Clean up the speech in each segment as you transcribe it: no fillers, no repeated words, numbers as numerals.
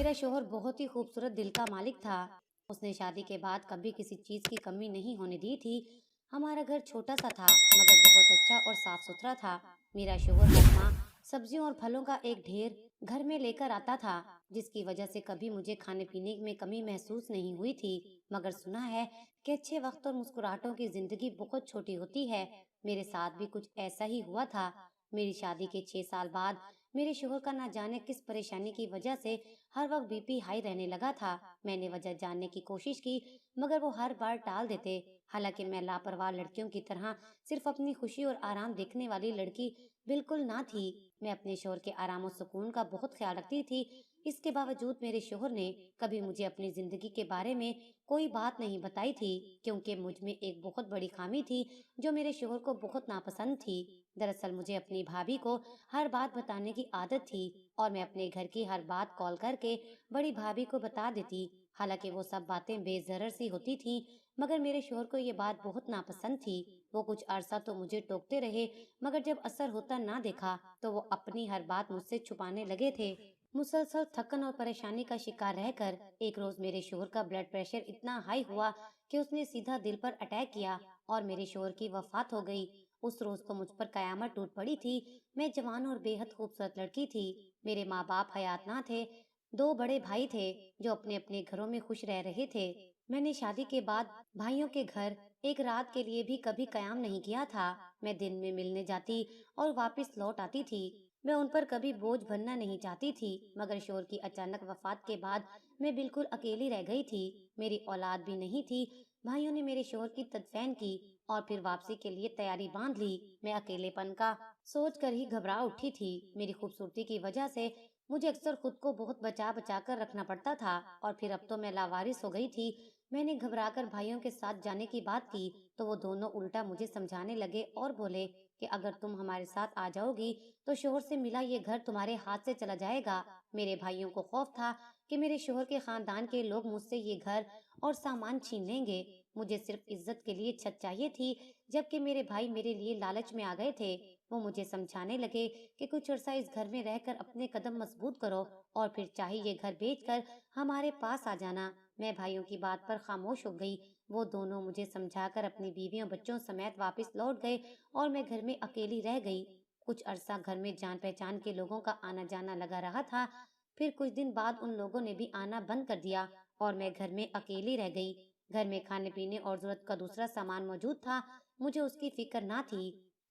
मेरा शौहर बहुत ही खूबसूरत दिल का मालिक था। उसने शादी के बाद कभी किसी चीज की कमी नहीं होने दी थी। हमारा घर छोटा सा था मगर बहुत अच्छा और साफ सुथरा था। मेरा शौहर हर माह सब्जियों और फलों का एक ढेर घर में लेकर आता था, जिसकी वजह से कभी मुझे खाने पीने में कमी महसूस नहीं हुई थी। मगर सुना है कि अच्छे वक्त और मुस्कुराहटों की जिंदगी बहुत छोटी होती है। मेरे साथ भी कुछ ऐसा ही हुआ था। मेरी शादी के 6 साल बाद मेरे शौहर का ना जाने किस परेशानी की वजह से हर वक्त बीपी हाई रहने लगा था। मैंने वजह जानने की कोशिश की मगर वो हर बार टाल देते। हालांकि मैं लापरवाह लड़कियों की तरह सिर्फ अपनी खुशी और आराम देखने वाली लड़की बिल्कुल ना थी। मैं अपने शौहर के आराम और सुकून का बहुत ख्याल रखती थी। इसके बावजूद मेरे शौहर ने कभी मुझे अपनी जिंदगी के बारे में कोई बात नहीं बताई थी, क्योंकि मुझ में एक बहुत बड़ी खामी थी जो मेरे शौहर को बहुत नापसंद थी। दरअसल मुझे अपनी भाभी को हर बात बताने की आदत थी और मैं अपने घर की हर बात कॉल करके बड़ी भाभी को बता देती। हालांकि वो सब बातें बेजरर सी होती थी, मगर मेरे शौहर को ये बात बहुत नापसंद थी। वो कुछ अरसा तो मुझे टोकते रहे, मगर जब असर होता ना देखा तो वो अपनी हर बात मुझसे छुपाने लगे थे। मुसलसल थकन और परेशानी का शिकार रहकर एक रोज मेरे शौहर का ब्लड प्रेशर इतना हाई हुआ कि उसने सीधा दिल पर अटैक किया और मेरे शौहर की वफात हो गई। उस रोज तो मुझ पर कयामत टूट पड़ी थी। मैं जवान और बेहद खूबसूरत लड़की थी। मेरे माँ बाप हयात ना थे। दो बड़े भाई थे जो अपने अपने घरों में खुश रह रहे थे। मैंने शादी के बाद भाइयों के घर एक रात के लिए भी कभी कयाम नहीं किया था। मैं दिन में मिलने जाती और वापस लौट आती थी। मैं उन पर कभी बोझ बनना नहीं चाहती थी, मगर शोर की अचानक वफात के बाद मैं बिल्कुल अकेली रह गई थी। मेरी औलाद भी नहीं थी। भाइयों ने मेरे शोहर की तदफीन की और फिर वापसी के लिए तैयारी बांध ली। मैं अकेलेपन का सोच कर ही घबरा उठी थी। मेरी खूबसूरती की वजह से मुझे अक्सर खुद को बहुत बचा बचा कर रखना पड़ता था और फिर अब तो मैं लावारिस हो गई थी। मैंने घबराकर भाइयों के साथ जाने की बात की तो वो दोनों उल्टा मुझे समझाने लगे और बोले कि अगर तुम हमारे साथ आ जाओगी तो शोहर से मिला ये घर तुम्हारे हाथ से चला जाएगा। मेरे भाइयों को खौफ था कि मेरे शोहर के खानदान के लोग मुझसे ये घर और सामान छीन लेंगे। मुझे सिर्फ इज्जत के लिए छत चाहिए थी, जबकि मेरे भाई मेरे लिए लालच में आ गए थे। वो मुझे समझाने लगे कि कुछ अर्सा इस घर में रहकर अपने कदम मजबूत करो और फिर चाहे ये घर बेचकर हमारे पास आ जाना। मैं भाइयों की बात पर खामोश हो गई। वो दोनों मुझे समझाकर अपनी बीवियों बच्चों समेत वापस लौट गए और मैं घर में अकेली रह गई। कुछ अरसा घर में जान पहचान के लोगों का आना जाना लगा रहा था। फिर कुछ दिन बाद उन लोगों ने भी आना बंद कर दिया और मैं घर में अकेली रह गई। घर में खाने पीने और जरूरत का दूसरा सामान मौजूद था। मुझे उसकी फिक्र ना थी,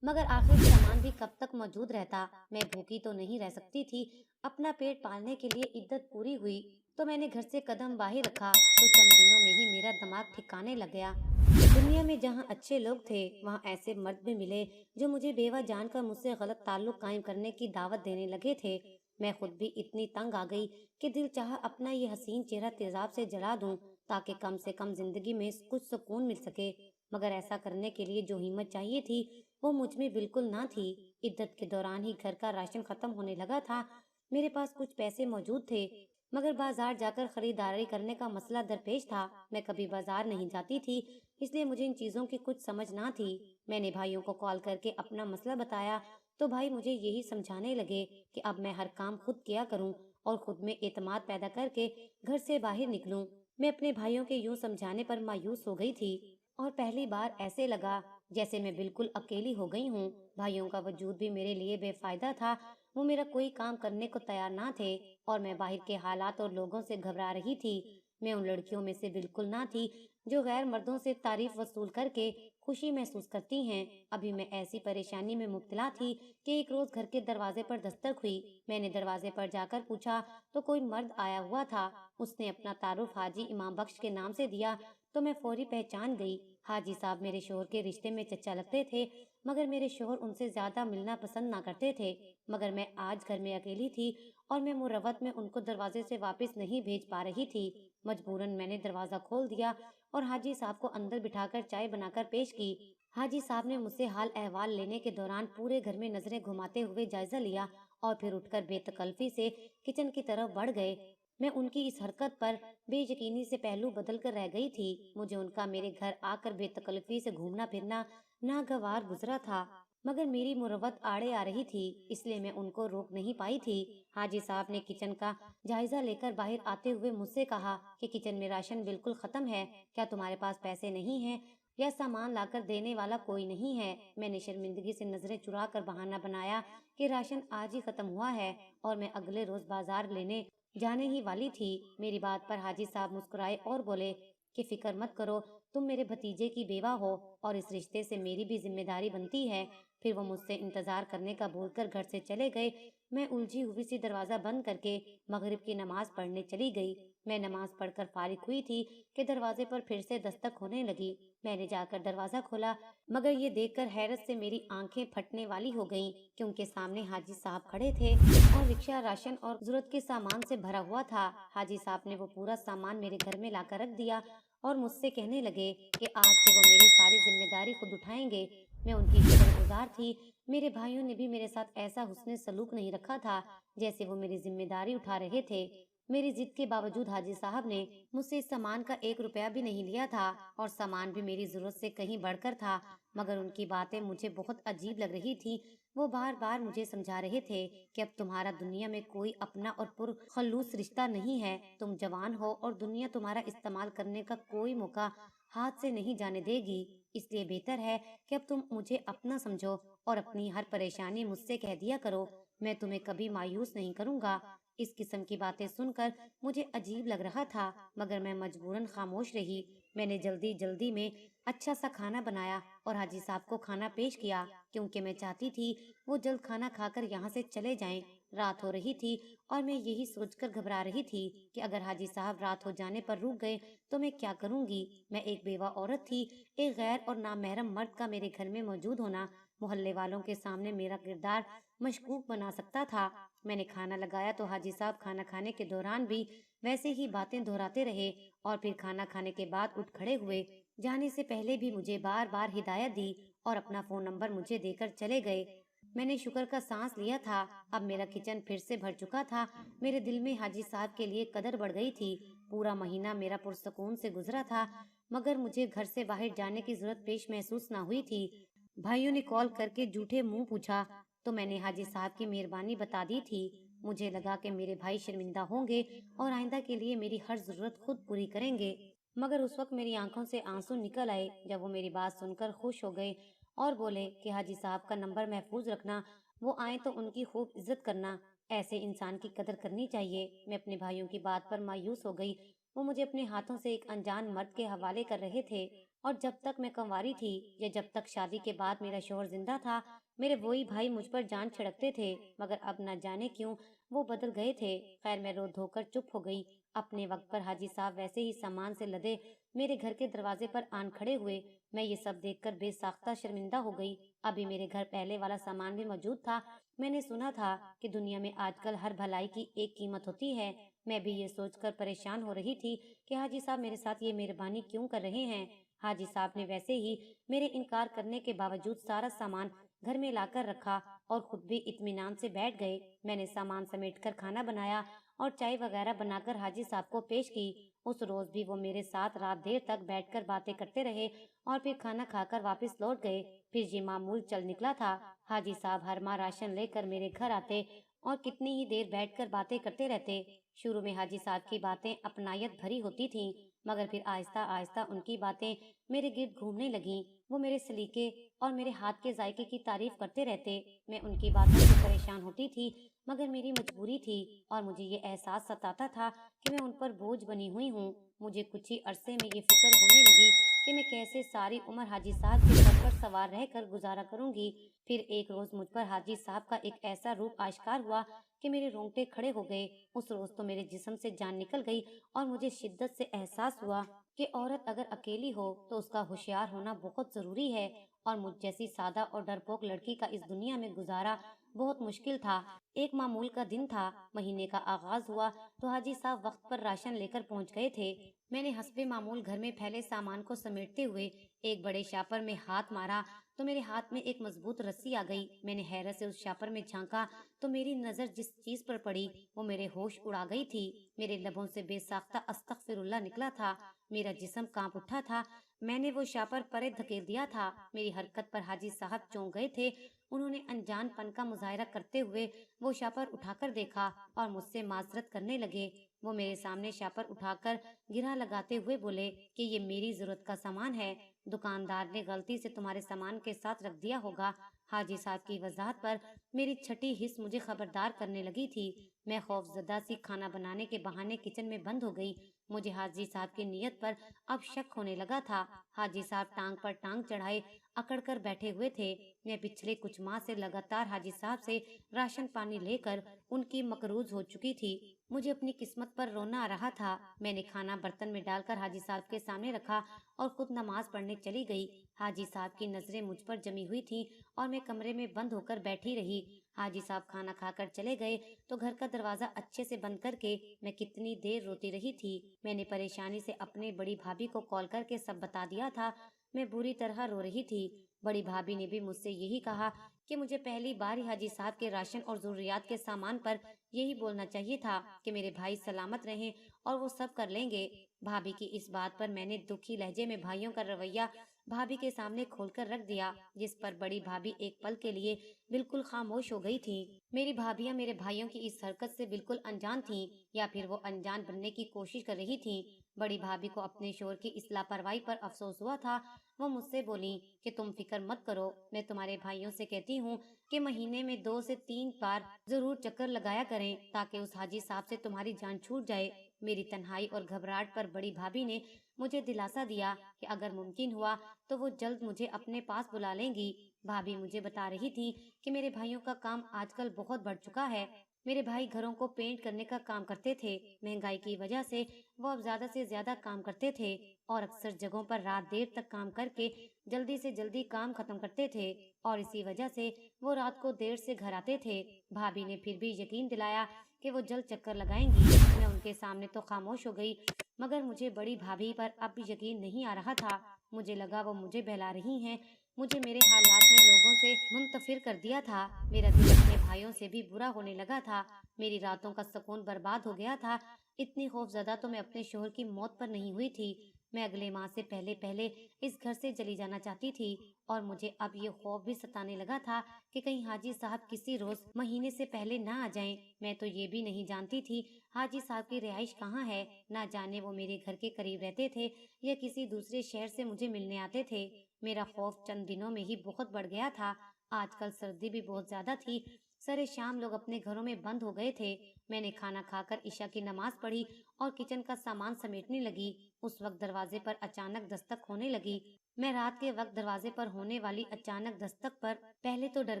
मगर आखिर सामान भी कब तक मौजूद रहता। मैं भूखी तो नहीं रह सकती थी। अपना पेट पालने के लिए इद्दत पूरी हुई तो मैंने घर से कदम बाहर रखा तो चंद दिनों में ही मेरा दिमाग ठिकाने लग गया। दुनिया में जहाँ अच्छे लोग थे वहाँ ऐसे मर्द भी मिले जो मुझे बेवा जानकर मुझसे गलत ताल्लुक कायम करने की दावत देने लगे थे। मैं खुद भी इतनी तंग आ गई कि दिल चाहा अपना ये हसीन चेहरा तेजाब से जला दूं ताकि कम से कम जिंदगी में कुछ सुकून मिल सके। मगर ऐसा करने के लिए जो हिम्मत चाहिए थी वो मुझ में बिल्कुल ना थी। इद्दत के दौरान ही घर का राशन खत्म होने लगा था। मेरे पास कुछ पैसे मौजूद थे, मगर बाजार जाकर खरीदारी करने का मसला दरपेश था। मैं कभी बाजार नहीं जाती थी, इसलिए मुझे इन चीजों की कुछ समझ ना थी। मैंने भाइयों को कॉल करके अपना मसला बताया तो भाई मुझे यही समझाने लगे कि अब मैं हर काम खुद किया करूं और खुद में एतमाद पैदा करके घर से बाहर निकलूं। मैं अपने भाइयों के यूं समझाने पर मायूस हो गई थी और पहली बार ऐसे लगा जैसे मैं बिल्कुल अकेली हो गई हूँ। भाइयों का वजूद भी मेरे लिए बेफायदा था। वो मेरा कोई काम करने को तैयार ना थे और मैं बाहर के हालात और लोगों से घबरा रही थी। मैं उन लड़कियों में से बिल्कुल ना थी जो गैर मर्दों से तारीफ वसूल करके खुशी महसूस करती हैं। अभी मैं ऐसी परेशानी में मुब्तला थी कि एक रोज घर के दरवाजे पर दस्तक हुई। मैंने दरवाजे पर जाकर पूछा तो कोई मर्द आया हुआ था। उसने अपना तारुफ हाजी इमाम बख्श के नाम से दिया तो मैं फौरी पहचान गई। हाजी साहब मेरे शोहर के रिश्ते में चचा लगते थे, मगर मेरे शोहर उनसे ज्यादा मिलना पसंद ना करते थे। मगर मैं आज घर में अकेली थी और मैं मुरवत में उनको दरवाजे से वापस नहीं भेज पा रही थी। मजबूरन मैंने दरवाजा खोल दिया और हाजी साहब को अंदर बिठाकर चाय बनाकर पेश की। हाजी साहब ने मुझसे हाल अहवाल लेने के दौरान पूरे घर में नजरें घुमाते हुए जायजा लिया और फिर उठकर बेतकल्फी से किचन की तरफ बढ़ गए। मैं उनकी इस हरकत पर बेयकीनी से पहलू बदल कर रह गई थी। मुझे उनका मेरे घर आकर बेतकल्फी से घूमना फिरना नागवार गुजरा था। मगर मेरी मुरव्वत आड़े आ रही थी, इसलिए मैं उनको रोक नहीं पाई थी। हाजी साहब ने किचन का जायजा लेकर बाहर आते हुए मुझसे कहा कि किचन में राशन बिल्कुल खत्म है, क्या तुम्हारे पास पैसे नहीं हैं? यह सामान लाकर देने वाला कोई नहीं है। मैंने शर्मिंदगी से नजरें चुरा कर बहाना बनाया कि राशन आज ही खत्म हुआ है और मैं अगले रोज बाजार लेने जाने ही वाली थी। मेरी बात पर हाजी साहब मुस्कुराए और बोले कि फिक्र मत करो, तुम मेरे भतीजे की बेवा हो और इस रिश्ते से मेरी भी जिम्मेदारी बनती है। फिर वो मुझसे इंतजार करने का बोलकर घर से चले गए। मैं उलझी हुई सी दरवाजा बंद करके मगरिब की नमाज पढ़ने चली गई। मैं नमाज पढ़कर फारिग हुई थी कि दरवाजे पर फिर से दस्तक होने लगी। मैंने जाकर दरवाजा खोला, मगर ये देखकर हैरत से मेरी आंखें फटने वाली हो गईं, क्योंकि सामने हाजी साहब खड़े थे और रिक्शा राशन और जरूरत के सामान से भरा हुआ था। हाजी साहब ने वो पूरा सामान मेरे घर में लाकर रख दिया और मुझसे कहने लगे कि आज से वो मेरी सारी जिम्मेदारी खुद उठाएंगे। मैं उनकी शुक्रगुजार थी। मेरे भाइयों ने भी मेरे साथ ऐसा हुस्ने सलूक नहीं रखा था जैसे वो मेरी जिम्मेदारी उठा रहे थे। मेरी जिद के बावजूद हाजी साहब ने मुझसे इस सामान का 1 रुपया भी नहीं लिया था और सामान भी मेरी जरूरत से कहीं बढ़कर था। मगर उनकी बातें मुझे बहुत अजीब लग रही थी। वो बार बार मुझे समझा रहे थे कि अब तुम्हारा दुनिया में कोई अपना और पुरखलूस रिश्ता नहीं है। तुम जवान हो और दुनिया तुम्हारा इस्तेमाल करने का कोई मौका हाथ से नहीं जाने देगी। इसलिए बेहतर है कि अब तुम मुझे अपना समझो और अपनी हर परेशानी मुझसे कह दिया करो। मैं तुम्हें कभी मायूस नहीं करूंगा। इस किस्म की बातें सुनकर मुझे अजीब लग रहा था, मगर मैं मजबूरन खामोश रही। मैंने जल्दी जल्दी में अच्छा सा खाना बनाया और हाजी साहब को खाना पेश किया, क्योंकि मैं चाहती थी वो जल्द खाना खाकर यहाँ से चले जाएं। रात हो रही थी और मैं यही सोचकर घबरा रही थी कि अगर हाजी साहब रात हो जाने पर रुक गए तो मैं क्या करूंगी। मैं एक बेवा औरत थी। एक गैर और नामहरम मर्द का मेरे घर में मौजूद होना मोहल्ले वालों के सामने मेरा किरदार मशकूक बना सकता था। मैंने खाना लगाया तो हाजी साहब खाना खाने के दौरान भी वैसे ही बातें दोहराते रहे और फिर खाना खाने के बाद उठ खड़े हुए। जाने से पहले भी मुझे बार बार हिदायत दी और अपना फोन नंबर मुझे देकर चले गए। मैंने शुक्र का सांस लिया था। अब मेरा किचन फिर से भर चुका था। मेरे दिल में हाजी साहब के लिए कदर बढ़ गई थी। पूरा महीना मेरा पुरसकून से गुजरा था, मगर मुझे घर से बाहर जाने की जरूरत पेश महसूस न हुई थी। भाइयों ने कॉल करके झूठे मुंह पूछा तो मैंने हाजी साहब की मेहरबानी बता दी थी। मुझे लगा कि मेरे भाई शर्मिंदा होंगे और आइंदा के लिए मेरी हर जरूरत खुद पूरी करेंगे। मगर उस वक्त मेरी आंखों से आंसू निकल आए जब वो मेरी बात सुनकर खुश हो गए और बोले कि हाजी साहब का नंबर महफूज रखना, वो आए तो उनकी खूब इज्जत करना। ऐसे इंसान की कदर करनी चाहिए। मैं अपने भाइयों की बात पर मायूस हो गई। वो मुझे अपने हाथों से एक अनजान मर्द के हवाले कर रहे थे और जब तक मैं कंवारी थी या जब तक शादी के बाद मेरा शोहर जिंदा था, मेरे वही भाई मुझ पर जान छिड़कते थे। मगर अब न जाने क्यों वो बदल गए थे। खैर, मैं रो धोकर चुप हो गई। अपने वक्त पर हाजी साहब वैसे ही सामान से लदे मेरे घर के दरवाजे पर आन खड़े हुए। मैं ये सब देखकर बेसाख्ता शर्मिंदा हो गई। अभी मेरे घर पहले वाला सामान भी मौजूद था। मैंने सुना था कि दुनिया में आजकल हर भलाई की एक कीमत होती है। मैं भी ये सोचकर परेशान हो रही थी कि हाजी साहब मेरे साथ ये मेहरबानी क्यों कर रहे हैं। हाजी साहब ने वैसे ही मेरे इनकार करने के बावजूद सारा सामान घर में लाकर रखा और खुद भी इत्मीनान से बैठ गए। मैंने सामान समेटकर खाना बनाया और चाय वगैरह बनाकर हाजी साहब को पेश की। उस रोज भी वो मेरे साथ रात देर तक बैठकर बातें करते रहे और फिर खाना खाकर वापस लौट गए। फिर ये मामूल चल निकला था। हाजी साहब हर माह राशन लेकर मेरे घर आते और कितनी ही देर बैठकर बातें करते रहते। शुरू में हाजी साहब की बातें अपनायत भरी होती थीं, मगर फिर आहिस्ता आहिस्ता उनकी बातें मेरे गिर्द घूमने लगीं। वो मेरे सलीके और मेरे हाथ के जायके की तारीफ करते रहते। मैं उनकी बातों से परेशान होती थी, मगर मेरी मजबूरी थी और मुझे ये एहसास सताता था कि मैं उन पर बोझ बनी हुई हूँ। मुझे कुछ ही अरसे में ये फिक्र होने लगी कि मैं कैसे सारी उम्र हाजी साहब के सर पर सवार रहकर गुजारा करूंगी। फिर एक रोज मुझ पर हाजी साहब का एक ऐसा रूप आश्कार हुआ कि मेरे रोंगटे खड़े हो गए। उस रोज तो मेरे जिस्म से जान निकल गई और मुझे शिद्दत से एहसास हुआ कि औरत अगर अकेली हो तो उसका होशियार होना बहुत जरूरी है और मुझ जैसी सादा और डरपोक लड़की का इस दुनिया में गुजारा बहुत मुश्किल था। एक मामूल का दिन था। महीने का आगाज हुआ तो हाजी साहब वक्त पर राशन लेकर पहुंच गए थे। मैंने हस्बे मामूल घर में फैले सामान को समेटते हुए एक बड़े शापर में हाथ मारा तो मेरे हाथ में एक मजबूत रस्सी आ गई। मैंने हैरत से उस शापर में झांका तो मेरी नजर जिस चीज पर पड़ी वो मेरे होश उड़ा गई थी। मेरे लबों से बेसाख्ता अस्तगफिरुल्लाह निकला था। मेरा जिस्म कांप उठा था। मैंने वो शापर परे धकेल दिया था। मेरी हरकत पर हाजी साहब चौंक गए थे। उन्होंने अनजानपन का मुजाहरा करते हुए वो शापर उठाकर देखा और मुझसे माजरत करने लगे। वो मेरे सामने शापर उठाकर गिरा लगाते हुए बोले कि ये मेरी जरूरत का सामान है, दुकानदार ने गलती से तुम्हारे सामान के साथ रख दिया होगा। हाजी साहब की वजाहत पर मेरी छठी हिस्स मुझे खबरदार करने लगी थी। मैं खौफजदा सी खाना बनाने के बहाने किचन में बंद हो गई। मुझे हाजी साहब की नीयत पर अब शक होने लगा था। हाजी साहब टांग पर टांग चढ़ाए अकड़ कर बैठे हुए थे। मैं पिछले कुछ माह से लगातार हाजी साहब से राशन पानी लेकर उनकी मकरूज हो चुकी थी। मुझे अपनी किस्मत पर रोना आ रहा था। मैंने खाना बर्तन में डालकर हाजी साहब के सामने रखा और खुद नमाज पढ़ने चली गई। हाजी साहब की नजरें मुझ पर जमी हुई थी और मैं कमरे में बंद होकर बैठी रही। हाजी साहब खाना खाकर चले गए तो घर का दरवाजा अच्छे से बंद करके मैं कितनी देर रोती रही थी। मैंने परेशानी से अपने बड़ी भाभी को कॉल करके सब बता दिया था। मैं बुरी तरह रो रही थी। बड़ी भाभी ने भी मुझसे यही कहा कि मुझे पहली बार ही हाजी साहब के राशन और जरूरियात के सामान पर यही बोलना चाहिए था कि मेरे भाई सलामत रहें और वो सब कर लेंगे। भाभी की इस बात पर मैंने दुखी लहजे में भाइयों का रवैया भाभी के सामने खोलकर रख दिया, जिस पर बड़ी भाभी एक पल के लिए बिल्कुल खामोश हो गई थी। मेरी भाभियां मेरे भाइयों की इस हरकत से बिल्कुल अनजान थीं या फिर वो अनजान बनने की कोशिश कर रही थीं। बड़ी भाभी को अपने शोहर की इस लापरवाही पर अफसोस हुआ था। वो मुझसे बोली कि तुम फिक्र मत करो, मैं तुम्हारे भाइयों से कहती हूँ कि महीने में 2 से 3 बार जरूर चक्कर लगाया करें ताकि उस हाजी साहब से तुम्हारी जान छूट जाए। मेरी तन्हाई और घबराहट पर बड़ी भाभी ने मुझे दिलासा दिया कि अगर मुमकिन हुआ तो वो जल्द मुझे अपने पास बुला लेंगी। भाभी मुझे बता रही थी कि मेरे भाइयों का काम आजकल बहुत बढ़ चुका है। मेरे भाई घरों को पेंट करने का काम करते थे। महंगाई की वजह से वो अब ज्यादा से ज्यादा काम करते थे और अक्सर जगहों पर रात देर तक काम करके जल्दी से जल्दी काम खत्म करते थे और इसी वजह से वो रात को देर से घर आते थे। भाभी ने फिर भी यकीन दिलाया कि वो जल्द चक्कर लगाएंगी। मैं उनके सामने तो खामोश हो गई, मगर मुझे बड़ी भाभी पर अब भी यकीन नहीं आ रहा था। मुझे लगा वो मुझे बहला रही हैं। मुझे मेरे हालात ने लोगों से मुंतफिर कर दिया था। मेरा दिल अपने भाइयों से भी बुरा होने लगा था। मेरी रातों का सुकून बर्बाद हो गया था। इतनी खौफजदा तो मैं अपने शोहर की मौत पर नहीं हुई थी। मैं अगले माह से पहले पहले इस घर से चली जाना चाहती थी और मुझे अब ये खौफ भी सताने लगा था कि कहीं हाजी साहब किसी रोज महीने से पहले ना आ जाएं। मैं तो ये भी नहीं जानती थी हाजी साहब की रिहाइश कहाँ है। ना जाने वो मेरे घर के करीब रहते थे या किसी दूसरे शहर से मुझे मिलने आते थे। मेरा खौफ चंद दिनों में ही बहुत बढ़ गया था। आजकल सर्दी भी बहुत ज्यादा थी। सारे शाम लोग अपने घरों में बंद हो गए थे। मैंने खाना खाकर ईशा की नमाज पढ़ी और किचन का सामान समेटने लगी। उस वक्त दरवाजे पर अचानक दस्तक होने लगी। मैं रात के वक्त दरवाजे पर होने वाली अचानक दस्तक पर पहले तो डर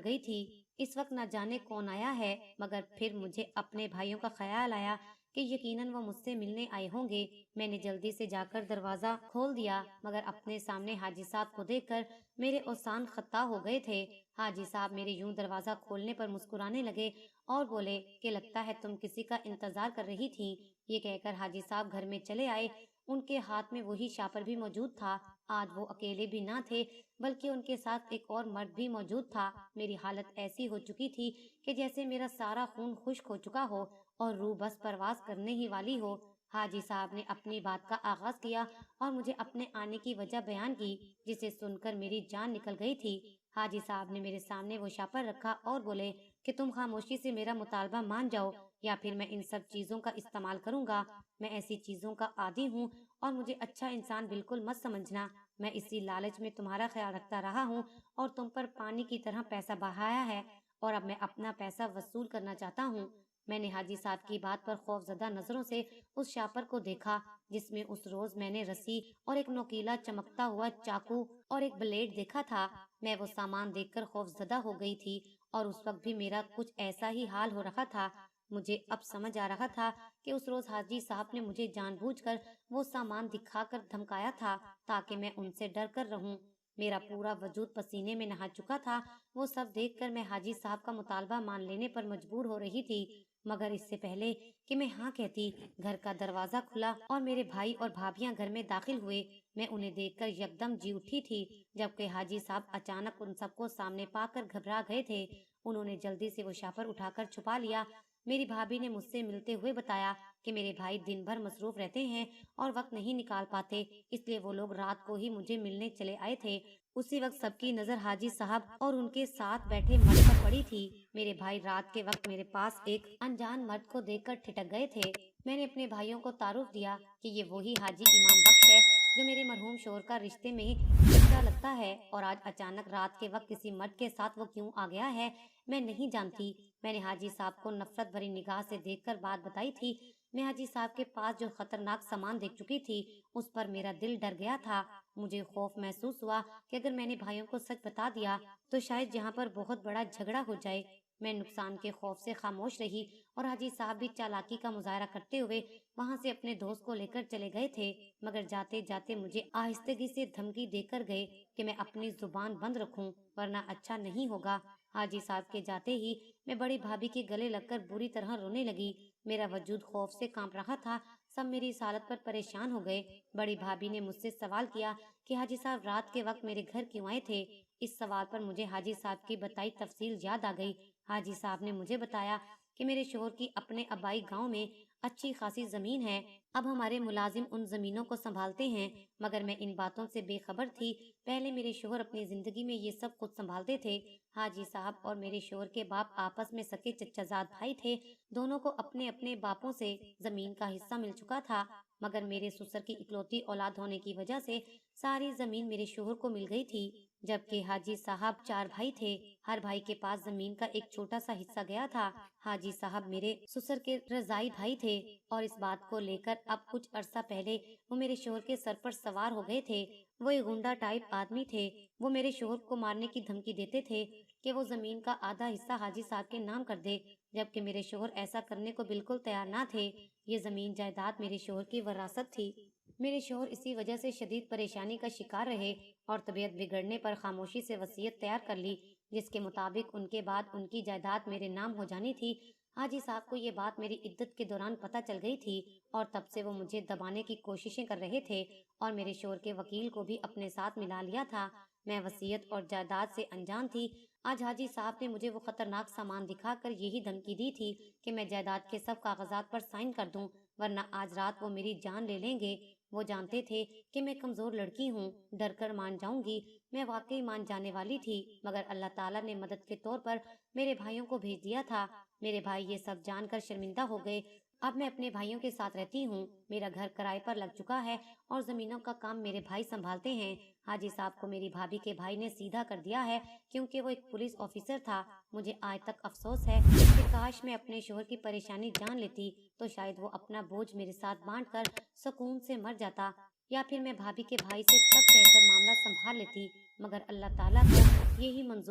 गई थी। इस वक्त न जाने कौन आया है, मगर फिर मुझे अपने भाइयों का ख्याल आया कि यकीनन वो मुझसे मिलने आए होंगे। मैंने जल्दी से जाकर दरवाजा खोल दिया, मगर अपने सामने हाजी साहब को देखकर मेरे औसान खता हो गए थे। हाजी साहब मेरे यूं दरवाजा खोलने पर मुस्कुराने लगे और बोले कि लगता है तुम किसी का इंतजार कर रही थी। ये कहकर हाजी साहब घर में चले आए। उनके हाथ में वही शापर भी मौजूद था। आज वो अकेले भी ना थे, बल्कि उनके साथ एक और मर्द भी मौजूद था। मेरी हालत ऐसी हो चुकी थी कि जैसे मेरा सारा खून खुश्क हो चुका हो और रूह बस परवास करने ही वाली हो। हाजी साहब ने अपनी बात का आगाज किया और मुझे अपने आने की वजह बयान की, जिसे सुनकर मेरी जान निकल गई थी। हाजी साहब ने मेरे सामने वो शापर रखा और बोले कि तुम खामोशी से मेरा मुतालबा मान जाओ या फिर मैं इन सब चीजों का इस्तेमाल करूंगा। मैं ऐसी चीजों का आदी हूँ और मुझे अच्छा इंसान बिल्कुल मत समझना। मैं इसी लालच में तुम्हारा ख्याल रखता रहा हूँ और तुम पर पानी की तरह पैसा बहाया है और अब मैं अपना पैसा वसूल करना चाहता हूँ। मैंने हाजी साहब की बात पर खौफजदा नजरों से उस शापर को देखा, जिसमें उस रोज मैंने रस्सी और एक नोकीला चमकता हुआ चाकू और एक ब्लेड देखा था। मैं वो सामान देखकर खौफजदा हो गई थी और उस वक्त भी मेरा कुछ ऐसा ही हाल हो रहा था। मुझे अब समझ आ रहा था कि उस रोज हाजी साहब ने मुझे जानबूझकर वो सामान दिखाकर धमकाया था ताकि मैं उनसे डर कर रहूं। मेरा पूरा वजूद पसीने में नहा चुका था। वो सब देखकर मैं हाजी साहब का मुतालबा मान लेने पर मजबूर हो रही थी। मगर इससे पहले कि मैं हाँ कहती, घर का दरवाजा खुला और मेरे भाई और भाभियां घर में दाखिल हुए। मैं उन्हें देखकर यकदम जी उठी थी, जबकि हाजी साहब अचानक उन सबको सामने पाकर घबरा गए थे। उन्होंने जल्दी से वो शापर उठाकर छुपा लिया। मेरी भाभी ने मुझसे मिलते हुए बताया कि मेरे भाई दिन भर मसरूफ रहते हैं और वक्त नहीं निकाल पाते, इसलिए वो लोग रात को ही मुझे मिलने चले आए थे। उसी वक्त सबकी नजर हाजी साहब और उनके साथ बैठे मर्द पर पड़ी थी। मेरे भाई रात के वक्त मेरे पास एक अनजान मर्द को देखकर ठिठक गए थे। मैंने अपने भाइयों को तारुफ दिया कि ये वही हाजी इमाम बख्श है जो मेरे मरहूम शोहर का रिश्ते में रिश्ता लगता है, और आज अचानक रात के वक्त किसी मर्द के साथ वो क्यों आ गया है, मैं नहीं जानती। मैंने हाजी साहब को नफरत भरी निगाह से देखकर बात बताई थी। मैं हाजी साहब के पास जो खतरनाक सामान देख चुकी थी, उस पर मेरा दिल डर गया था। मुझे खौफ महसूस हुआ कि अगर मैंने भाइयों को सच बता दिया तो शायद यहाँ पर बहुत बड़ा झगड़ा हो जाए। मैं नुकसान के खौफ से खामोश रही और हाजी साहब भी चालाकी का मुजाहरा करते हुए वहाँ से अपने दोस्त को लेकर चले गए थे, मगर जाते जाते मुझे आहिस्तगी से धमकी देकर गए कि मैं अपनी जुबान बंद रखूं वरना अच्छा नहीं होगा। हाजी साहब के जाते ही मैं बड़ी भाभी के गले लगकर बुरी तरह रोने लगी। मेरा वजूद खौफ से कांप रहा था। सब मेरी इस हालत पर परेशान हो गए। बड़ी भाभी ने मुझसे सवाल किया कि हाजी साहब रात के वक्त मेरे घर क्यों आए थे। इस सवाल पर मुझे हाजी साहब की बताई तफसील याद आ गई। हाजी साहब ने मुझे बताया कि मेरे शोहर की अपने आबाई गांव में अच्छी खासी जमीन है। अब हमारे मुलाजिम उन जमीनों को संभालते हैं, मगर मैं इन बातों से बेखबर थी। पहले मेरे शोहर अपनी जिंदगी में ये सब खुद संभालते थे। हाजी साहब और मेरे शोहर के बाप आपस में सके चचाजाद भाई थे। दोनों को अपने अपने बापों से जमीन का हिस्सा मिल चुका था, मगर मेरे ससुर की इकलौती औलाद होने की वजह से सारी जमीन मेरे शोहर को मिल गई थी। जबकि हाजी साहब 4 भाई थे, हर भाई के पास जमीन का एक छोटा सा हिस्सा गया था। हाजी साहब मेरे ससुर के रजाई भाई थे और इस बात को लेकर अब कुछ अरसा पहले वो मेरे शोहर के सर पर सवार हो गए थे। वो एक गुंडा टाइप आदमी थे। वो मेरे शोहर को मारने की धमकी देते थे कि वो जमीन का आधा हिस्सा हाजी साहब के नाम कर दे, जबकि मेरे शोहर ऐसा करने को बिल्कुल तैयार ना थे। ये जमीन जायदाद मेरे शोहर की वरासत थी। मेरे शोहर इसी वजह से शदीद परेशानी का शिकार रहे और तबीयत बिगड़ने पर खामोशी से वसीयत तैयार कर ली, जिसके मुताबिक उनके बाद उनकी जायदाद मेरे नाम हो जानी थी। हाजी साहब को ये बात मेरी इद्दत के दौरान पता चल गई थी और तब से वो मुझे दबाने की कोशिशें कर रहे थे और मेरे शोहर के वकील को भी अपने साथ मिला लिया था। मैं वसीयत और जायदाद से अनजान थी। आज हाजी साहब ने मुझे वो खतरनाक सामान दिखाकर यही धमकी दी थी कि मैं जायदाद के सब कागजात पर साइन कर दूं, वरना आज रात वो मेरी जान ले लेंगे। वो जानते थे कि मैं कमजोर लड़की हूँ, डर कर मान जाऊंगी। मैं वाकई मान जाने वाली थी, मगर अल्लाह ताला ने मदद के तौर पर मेरे भाइयों को भेज दिया था। मेरे भाई ये सब जानकर शर्मिंदा हो गए। अब मैं अपने भाइयों के साथ रहती हूँ। मेरा घर किराए पर लग चुका है और जमीनों का काम मेरे भाई संभालते हैं। हाजी साहब को मेरी भाभी के भाई ने सीधा कर दिया है, क्योंकि वो एक पुलिस ऑफिसर था। मुझे आज तक अफसोस है कि काश मैं अपने शोहर की परेशानी जान लेती, तो शायद वो अपना बोझ मेरे साथ बांटकर सुकून से मर जाता, या फिर मैं भाभी के भाई से तक कहकर मामला संभाल लेती, मगर अल्लाह ताला को यही मंजूर